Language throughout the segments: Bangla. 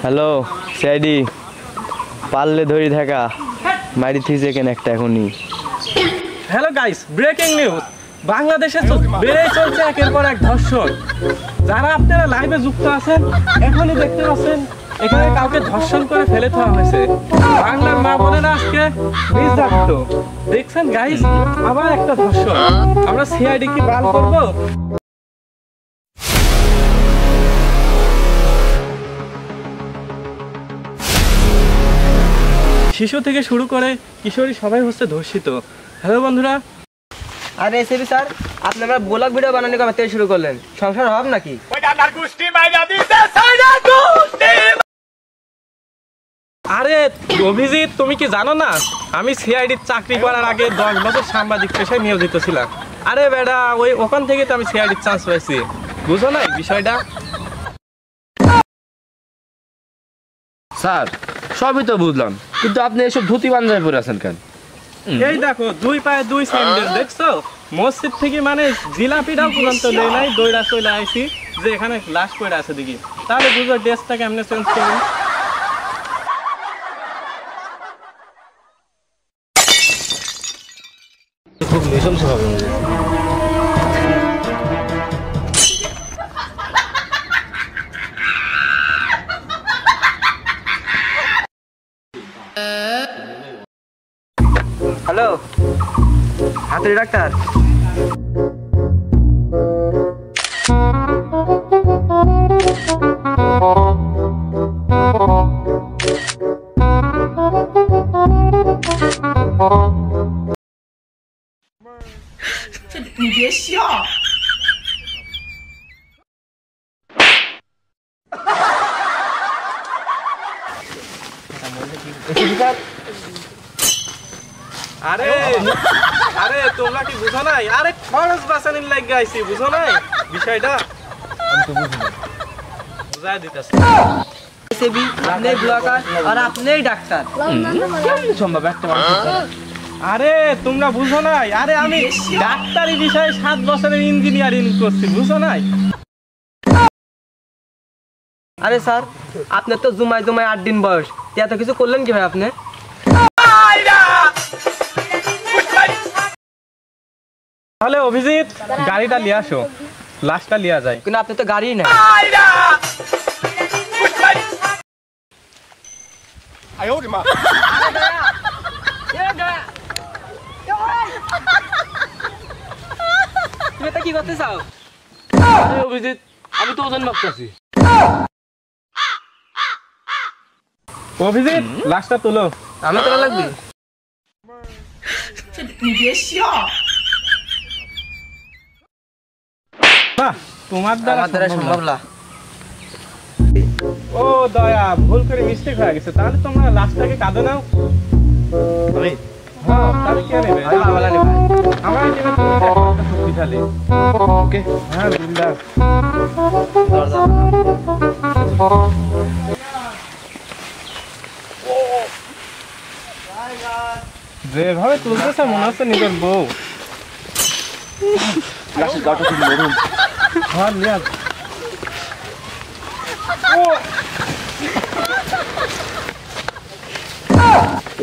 হ্যালো সিআইডি, পারলে ধরি থাকা মারি থিছে কেন একটা এখনই। Hello guys, breaking news. বাংলাদেশে বেড়ে চলছে একের পর এক ধর্ষণ। যারা আপনারা লাইভে যুক্ত আছেন এখনই দেখতে পাচ্ছেন এখানে কাউকে ধর্ষণ করে ফেলে দেওয়া হয়েছে। বাংলার মা বোনেরা আজকে নির্যাতিত। দেখছেন গাইস, আবার একটা ধর্ষণ। আমরা সিআইডি কি বান করব? শিশু থেকে শুরু করে কিশোরী সবাই হচ্ছে ধর্ষিত। হ্যালো বন্ধুরা। আরে এসবি স্যার, আপনি আমার ব্লগ ভিডিও বানানো কবে থেকে শুরু করলেন? সংসার হবে নাকি? আরে অভিজিৎ, তুমি কি জানো না আমি সিআইডির চাকরি করার আগে 10 বছর সাংবাদিক পেশায় নিয়োজিত ছিলাম। আরে বেটা, ওখান থেকে তো আমি সিআইডির চান্স পাইছি। বুঝো না বিষয়টা? স্যার সবই তো বুঝলাম, কিন্তু আপনি এসব ধুতি পাঞ্জাবি পরে আছেন কেন? এই দেখো, 2 পায়ে 2 স্যান্ডেল, দেখছো? মসজিদ থেকে মানে জিলাপিটাও পর্যন্ত দেয় নাই, দইরা চলে আইছি যে এখানে লাশ পড়ে আছে দেখি। তাহলে বুঝো ড্রেসটা কেমনে চেঞ্জ করবেন। খুব নৃশংস হবে। হ্যালো, হাতুড়ি ডাক্তার।你别笑。আরে আরে তোমরা কি বুঝো নাই? আরে খরচ বাঁচানোর লাগি আইছি, বুঝো নাই বিষয়টা? আমি তো বুঝি না। বুঝাই দিতেছি। এসবি আপনি ব্লগার আর আপনিই ডাক্তার, কেমন সম্ভব একটা মানুষ? আরে তোমরা বুঝো নাই? আরে আমি ডাক্তারি বিষয়ে 7 বছরের ইঞ্জিনিয়ারিং করছি, বুঝো নাই? আরে স্যার, আপনার তো জুমায় 8 দিন বয়স, এত কিছু করলেন কি ভাই আপনি? তাহলে অভিজিৎ, গাড়িটা নিয়ে আসো, লাশটা লিয়া যায়। কিন্তু আপনি তো গাড়ি না। তুমি এটা কি করতে চাও? আরে অভিজিৎ, আমি তো ওজন মাপতেছি। অভিজিৎ, লাশটা তুলো। আমি তোলা লাগবে?你别笑。বাহ, তোমার আমার দ্বারা সম্ভব না। না। ও দয়া, ভুল করে মিস্টেক হয়ে গেছে। তাহলে তোমরা লাশটাকে কাঁদে নাও। আমি হ্যাঁ, তাহলে কে নেবে? আমি বাবা নেব। আমার টিমে তুমি দেখো একটা শক্তিশালী। ওকে। হ্যাঁ, বিন্দাস। যেভাবে তুলতেছে মনে হচ্ছে নিজের বউ। লাশের গাটা খুব নরম। হ্যাঁ, নিয়ে আস।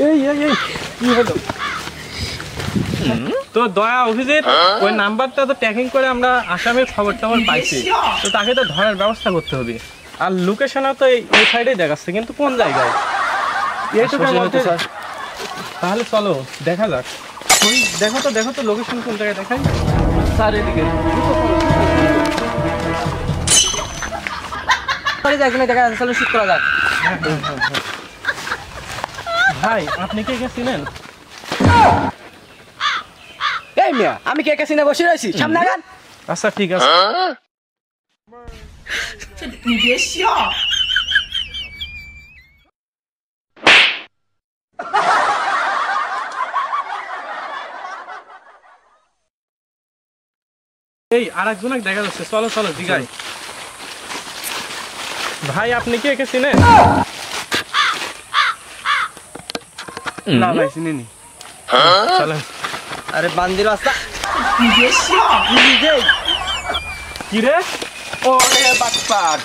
এই কি হলো? তো দয়া অভিজিৎ, ওই নাম্বারটা তো ট্র্যাকিং করে আমরা আসামের খবর টবর পাইছি, তো তাকে তো ধরার ব্যবস্থা করতে হবে। আর লোকেশনও তো এই সাইডেই দেখাচ্ছে, কিন্তু কোন জায়গায়? এইটুকুর মধ্যে। তাহলে চলো দেখা যাক। দেখো তো লোকেশন কোন জায়গায় দেখাই। স্যার এদিকে। এখানে দেখা যাচ্ছে, চলো শুট করা যাক। ভাই, আপনি কি একে চিনেন? এই মিয়া, আমি কে কাছে বসে রয়েছি, সামনে আগান। আচ্ছা ঠিক আছে।你别笑。এই আরেকজনকে দেখা যাচ্ছে, চলো জিগাই। ভাই, আপনি কি একে চিনেন? না ভাই, চিনিনি। চলেন। আরে বান্দির রাস্তা।你别笑。কি রে? ওরে বাটপার।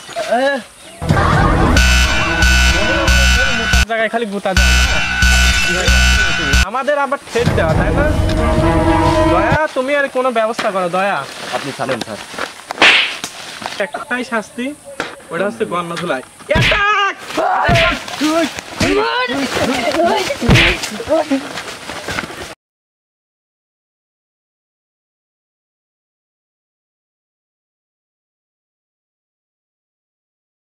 জায়গায় খালি গুতা দেয় না? আমাদের আবার ঠেট দেওয়া তাই না? দয়া তুমি আর কোনো ব্যবস্থা করো দয়া। আপনি ছাড়েন স্যার। একটাই শাস্তি, ওটা হচ্ছে গণধুলাই। অ্যাটাক!